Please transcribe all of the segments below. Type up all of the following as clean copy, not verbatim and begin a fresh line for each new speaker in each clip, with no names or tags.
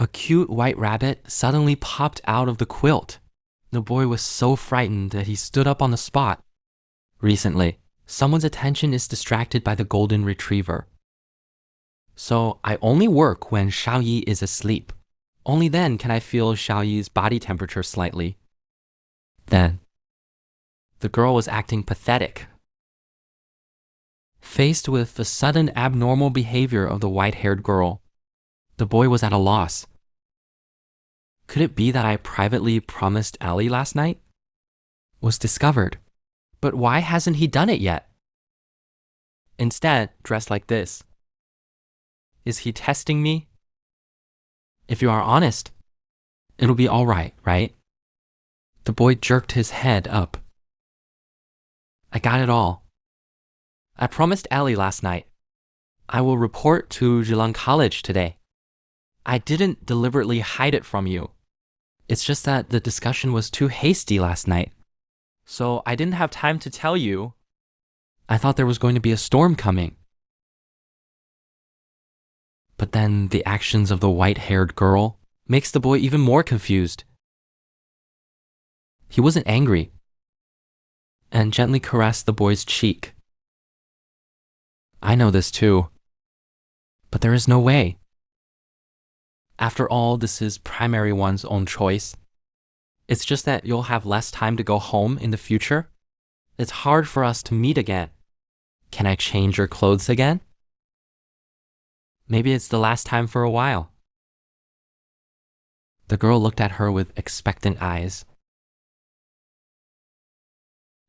A cute white rabbit suddenly popped out of the quilt. The boy was so frightened that he stood up on the spot. Recently, someone's attention is distracted by the golden retriever. So I only work when Xiaoyi is asleep. Only then can I feel Xiaoyi's body temperature slightly. Then, the girl was acting pathetic. Faced with the sudden abnormal behavior of the white-haired girl, the boy was at a loss. Could it be that I privately promised Ellie last night? Was discovered. But why hasn't he done it yet? Instead, dressed like this. Is he testing me? If you are honest, it'll be all right, right? The boy jerked his head up. I got it all. I promised Ellie last night. I will report to Zhejiang College today. I didn't deliberately hide it from you. It's just that the discussion was too hasty last night. So I didn't have time to tell you. I thought there was going to be a storm coming. But then the actions of the white-haired girl makes the boy even more confused. He wasn't angry and gently caressed the boy's cheek. I know this too, but there is no way. After all, this is primary one's own choice. It's just that you'll have less time to go home in the future. It's hard for us to meet again. Can I change your clothes again? Maybe it's the last time for a while. The girl looked at her with expectant eyes.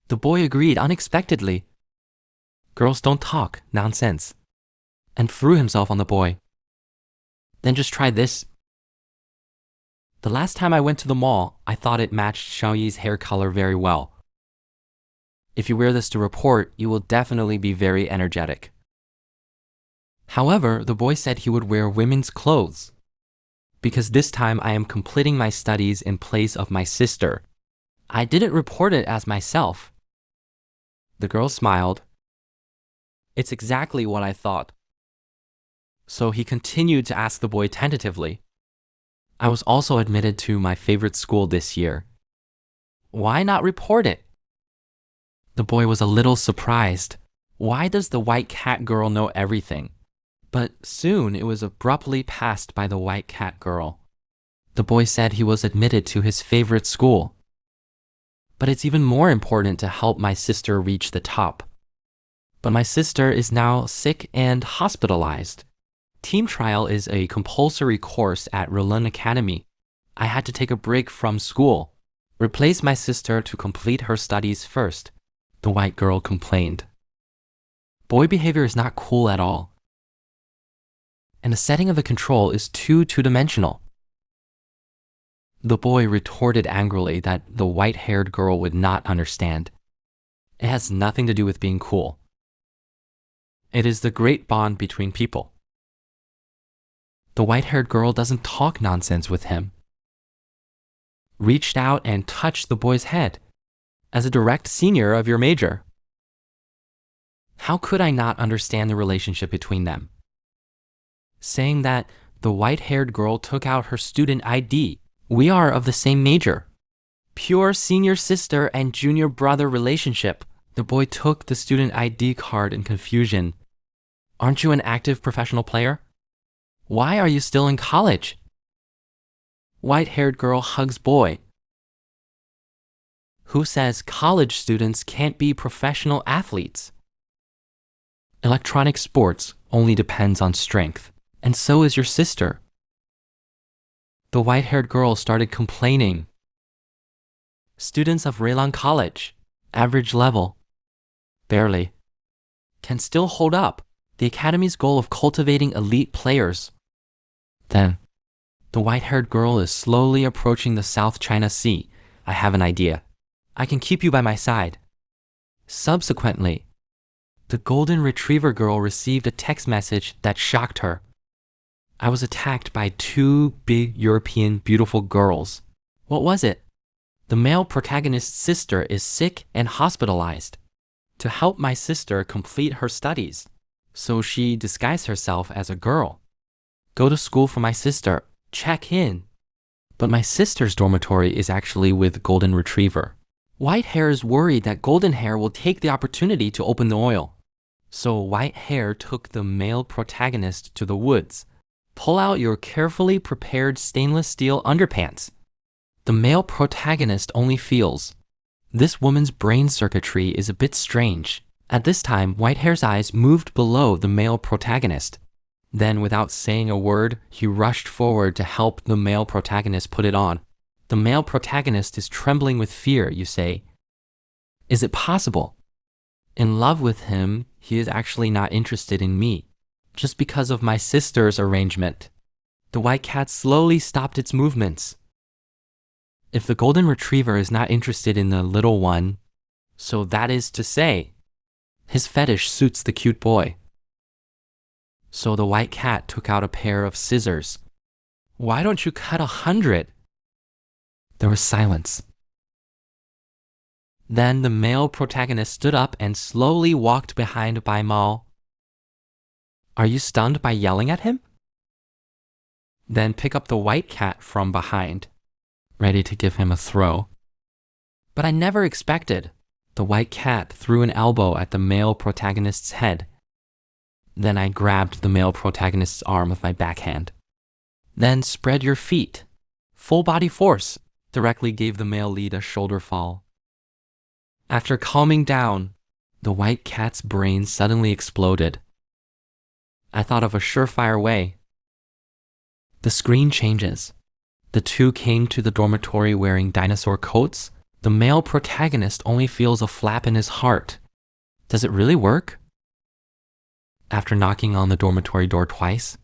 The boy agreed unexpectedly. Girls don't talk, nonsense. And threw himself on the boy. Then just try this. The last time I went to the mall, I thought it matched Xiaoyi's hair color very well. If you wear this to report, you will definitely be very energetic. However, the boy said he would wear women's clothes. Because this time I am completing my studies in place of my sister. I didn't report it as myself. The girl smiled. It's exactly what I thought. So he continued to ask the boy tentatively. I was also admitted to my favorite school this year. Why not report it? The boy was a little surprised. Why does the white cat girl know everything? But soon it was abruptly passed by the white cat girl. The boy said he was admitted to his favorite school. But it's even more important to help my sister reach the top. But my sister is now sick and hospitalized. Team trial is a compulsory course at Roland Academy. I had to take a break from school, replace my sister to complete her studies first, the white girl complained. Boy behavior is not cool at all. And the setting of the control is too two-dimensional. The boy retorted angrily that the white-haired girl would not understand. It has nothing to do with being cool. It is the great bond between people. The white-haired girl doesn't talk nonsense with him. Reached out and touched the boy's head as a direct senior of your major. How could I not understand the relationship between them? Saying that the white-haired girl took out her student ID. We are of the same major. Pure senior sister and junior brother relationship. The boy took the student ID card in confusion. Aren't you an active professional player? Why are you still in college? White-haired girl hugs boy. Who says college students can't be professional athletes? Electronic sports only depends on strength, and so is your sister. The white-haired girl started complaining. Students of Roland College, average level, barely, can still hold up the academy's goal of cultivating elite players. Then, the white-haired girl is slowly approaching the South China Sea. I have an idea. I can keep you by my side. Subsequently, the golden retriever girl received a text message that shocked her. I was attacked by two big European beautiful girls. What was it? The male protagonist's sister is sick and hospitalized. To help my sister complete her studies, so she disguised herself as a girl. Go to school for my sister. check in. But my sister's dormitory is actually with Golden Retriever. White Hair is worried that Golden Hair will take the opportunity to open the oil. So White Hair took the male protagonist to the woods. Pull out your carefully prepared stainless steel underpants. The male protagonist only feels. This woman's brain circuitry is a bit strange. At this time, White Hair's eyes moved below the male protagonist. Then, without saying a word, he rushed forward to help the male protagonist put it on. The male protagonist is trembling with fear, you say. Is it possible? In love with him, he is actually not interested in me, just because of my sister's arrangement. The white cat slowly stopped its movements. If the golden retriever is not interested in the little one, so that is to say, his fetish suits the cute boy. So the white cat took out a pair of scissors. Why don't you cut 100? There was silence. Then the male protagonist stood up and slowly walked behind Bai Mao. Are you stunned by yelling at him? Then pick up the white cat from behind, ready to give him a throw. But I never expected. The white cat threw an elbow at the male protagonist's head. Then I grabbed the male protagonist's arm with my backhand. Then spread your feet. Full body force. Directly gave the male lead a shoulder fall. After calming down, the white cat's brain suddenly exploded. I thought of a surefire way. The screen changes. The two came to the dormitory wearing dinosaur coats. The male protagonist only feels a flap in his heart. Does it really work? After knocking on the dormitory door twice,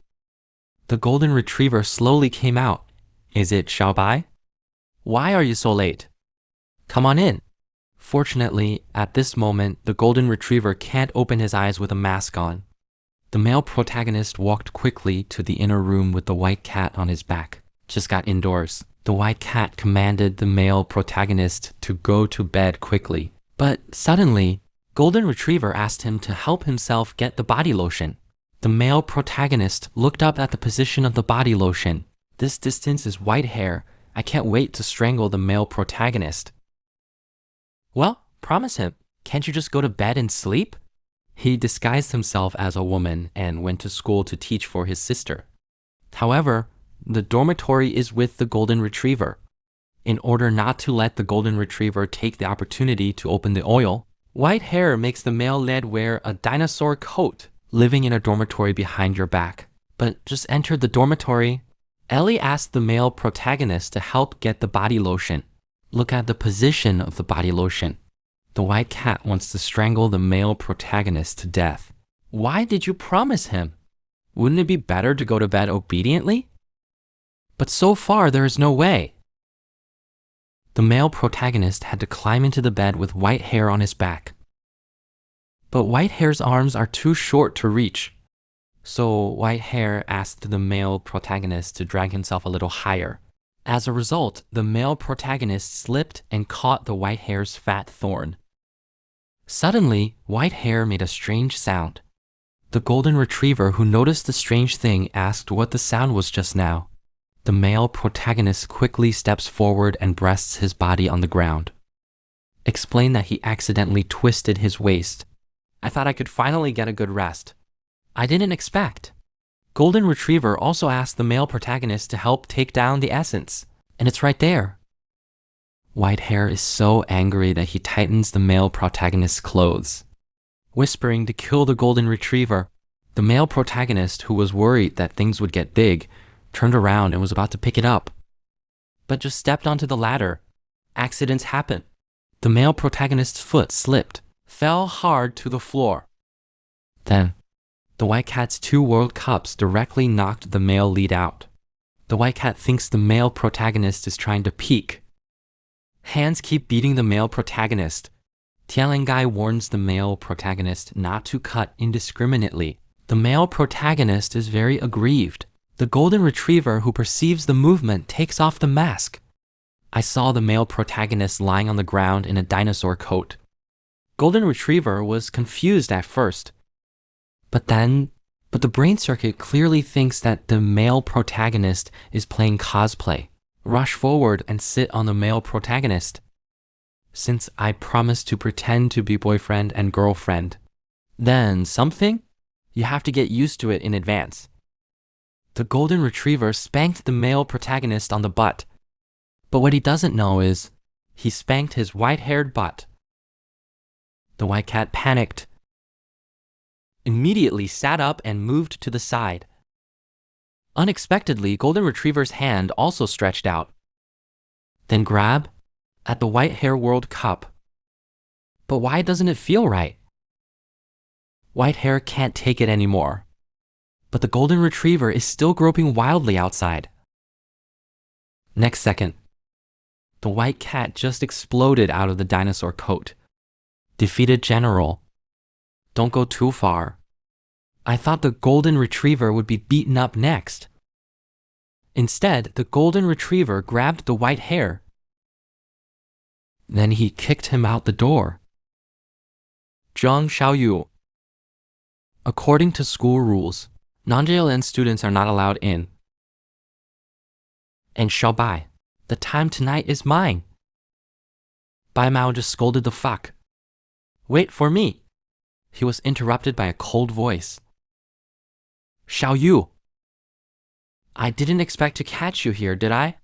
the golden retriever slowly came out. Is it Xiaobai? Why are you so late? Come on in. Fortunately, at this moment, the golden retriever can't open his eyes with a mask on. The male protagonist walked quickly to the inner room with the white cat on his back. Just got indoors. The white cat commanded the male protagonist to go to bed quickly. But suddenly, Golden Retriever asked him to help himself get the body lotion. The male protagonist looked up at the position of the body lotion. This distance is White Hair. I can't wait to strangle the male protagonist. Well, promise him. Can't you just go to bed and sleep? He disguised himself as a woman and went to school to teach for his sister. However, the dormitory is with the golden retriever. In order not to let the golden retriever take the opportunity to open the oil, White Hair makes the male lead wear a dinosaur coat, living in a dormitory behind your back. But just entered the dormitory. Ellie asked the male protagonist to help get the body lotion. Look at the position of the body lotion. The white cat wants to strangle the male protagonist to death. Why did you promise him? Wouldn't it be better to go to bed obediently? But so far, there is no way. The male protagonist had to climb into the bed with White Hair on his back. But White Hair's arms are too short to reach. So White Hair asked the male protagonist to drag himself a little higher. As a result, the male protagonist slipped and caught the White Hair's fat thorn. Suddenly, White Hair made a strange sound. The golden retriever who noticed the strange thing asked what the sound was just now. The male protagonist quickly steps forward and rests his body on the ground. Explain that he accidentally twisted his waist. I thought I could finally get a good rest. I didn't expect. Golden Retriever also asked the male protagonist to help take down the essence, and it's right there. White Hair is so angry that he tightens the male protagonist's clothes. Whispering to kill the Golden Retriever, the male protagonist, who was worried that things would get big, turned around and was about to pick it up, but just stepped onto the ladder. Accidents happen. The male protagonist's foot slipped, fell hard to the floor. Then, the white cat's 2 World Cups directly knocked the male lead out. The white cat thinks the male protagonist is trying to peek. Hands keep beating the male protagonist. Tianlengai warns the male protagonist not to cut indiscriminately. The male protagonist is very aggrieved. The golden retriever who perceives the movement takes off the mask. I saw the male protagonist lying on the ground in a dinosaur coat. Golden retriever was confused at first. But then, But the brain circuit clearly thinks that the male protagonist is playing cosplay. Rush forward and sit on the male protagonist. Since I promised to pretend to be boyfriend and girlfriend, then something? You have to get used to it in advance. The golden retriever spanked the male protagonist on the butt. But what he doesn't know is, he spanked his white-haired butt. The white cat panicked, immediately sat up and moved to the side. Unexpectedly, golden retriever's hand also stretched out. Then grab at the white hair world cup. But why doesn't it feel right? White hair can't take it anymore. But the golden retriever is still groping wildly outside. Next second, the white cat just exploded out of the dinosaur coat. Defeated general. Don't go too far. I thought the golden retriever would be beaten up next. Instead, the golden retriever grabbed the white hair. Then he kicked him out the door. Zhang Xiaoyu. According to school rules, non-JLN students are not allowed in. And Xiaobai, the time tonight is mine. Bai Mao just scolded the fuck. Wait for me. He was interrupted by a cold voice. Xiaoyu. I didn't expect to catch you here, did I?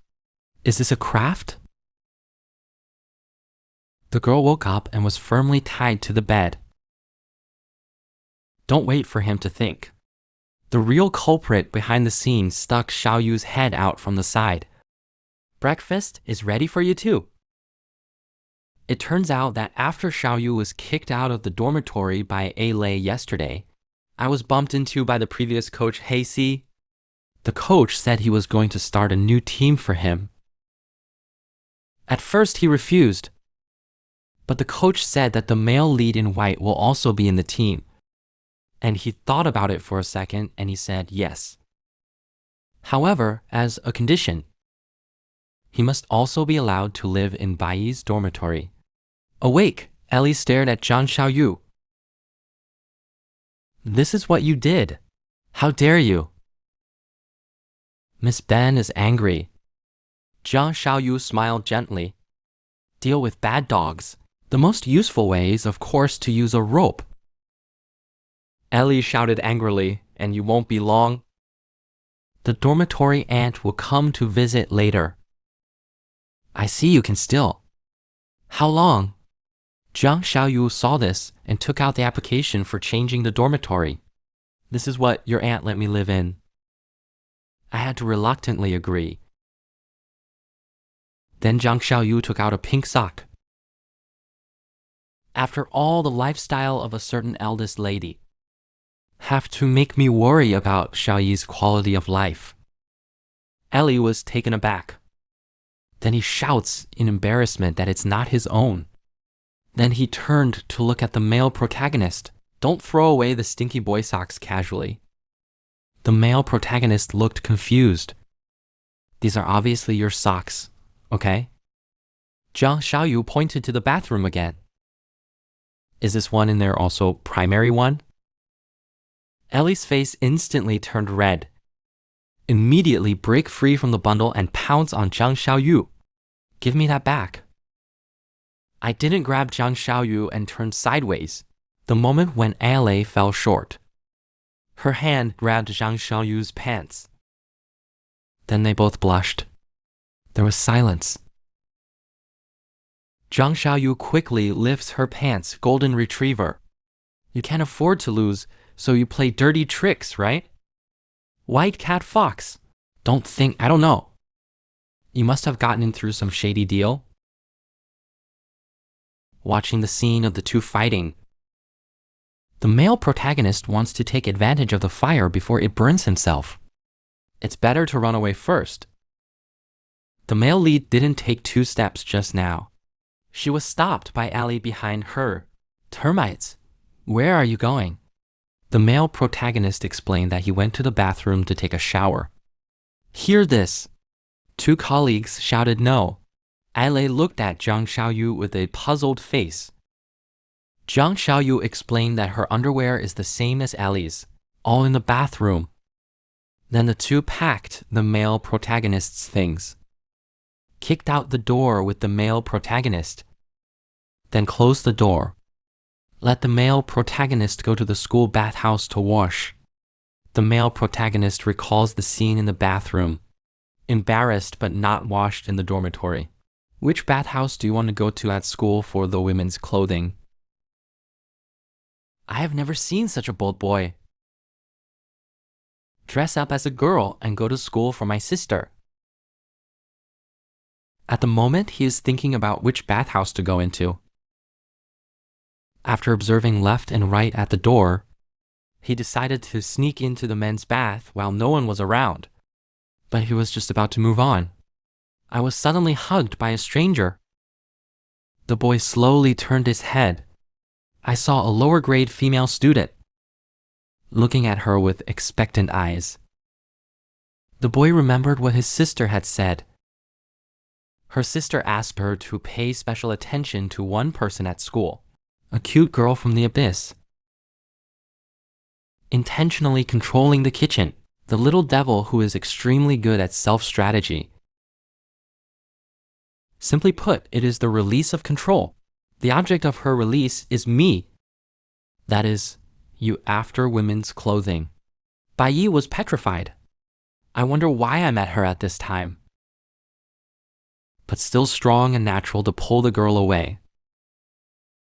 Is this a craft? The girl woke up and was firmly tied to the bed. Don't wait for him to think. The real culprit behind the scenes stuck Xiaoyu's head out from the side. Breakfast is ready for you too. It turns out that after Xiaoyu was kicked out of the dormitory by A Lei yesterday, I was bumped into by the previous coach Hei Si. The coach said he was going to start a new team for him. At first he refused, but the coach said that the male lead in white will also be in the team. And he thought about it for a second and he said yes. However, as a condition, he must also be allowed to live in Baiyi's dormitory. Awake, Ellie stared at Zhang Xiaoyu. This is what you did. How dare you? Miss Ben is angry. Zhang Xiaoyu smiled gently. Deal with bad dogs. The most useful way is, of course, to use a rope. Ellie shouted angrily, and you won't be long. The dormitory aunt will come to visit later. I see you can still. How long? Zhang Xiaoyu saw this and took out the application for changing the dormitory. This is what your aunt let me live in. I had to reluctantly agree. Then Zhang Xiaoyu took out a pink sock. After all the lifestyle of a certain eldest lady, have to make me worry about Xiaoyi's quality of life. Ellie was taken aback. Then he shouts in embarrassment that it's not his own. Then he turned to look at the male protagonist. Don't throw away the stinky boy socks casually. The male protagonist looked confused. These are obviously your socks, okay? Zhang Xiaoyu pointed to the bathroom again. Is this one in there also primary one? Ellie's face instantly turned red. Immediately break free from the bundle and pounce on Zhang Xiaoyu. Give me that back. I didn't grab Zhang Xiaoyu and turned sideways, the moment when Ale fell short. Her hand grabbed Zhang Xiaoyu's pants. Then they both blushed. There was silence. Zhang Xiaoyu quickly lifts her pants, golden retriever. You can't afford to lose, so you play dirty tricks, right? White cat fox. I don't know. You must have gotten in through some shady deal. Watching the scene of the two fighting. The male protagonist wants to take advantage of the fire before it burns himself. It's better to run away first. The male lead didn't take 2 steps just now. She was stopped by Ali behind her. Termites. Where are you going? The male protagonist explained that he went to the bathroom to take a shower. Hear this. 2 colleagues shouted no. Ale looked at Zhang Xiaoyu with a puzzled face. Zhang Xiaoyu explained that her underwear is the same as Ali's. all in the bathroom. Then the two packed the male protagonist's things, kicked out the door with the male protagonist, then closed the door. Let the male protagonist go to the school bathhouse to wash. The male protagonist recalls the scene in the bathroom, embarrassed but not washed in the dormitory. Which bathhouse do you want to go to at school for the women's clothing? I have never seen such a bold boy. Dress up as a girl and go to school for my sister. At the moment, he is thinking about which bathhouse to go into. After observing left and right at the door, he decided to sneak into the men's bath while no one was around. But he was just about to move on. I was suddenly hugged by a stranger. The boy slowly turned his head. I saw a lower grade female student, looking at her with expectant eyes. The boy remembered what his sister had said. Her sister asked her to pay special attention to one person at school, a cute girl from the abyss. Intentionally controlling the kitchen, the little devil who is extremely good at self-strategy. Simply put, it is the release of control. The object of her release is me. That is, you after women's clothing. Bai Yi was petrified. I wonder why I met her at this time. But still strong and natural to pull the girl away.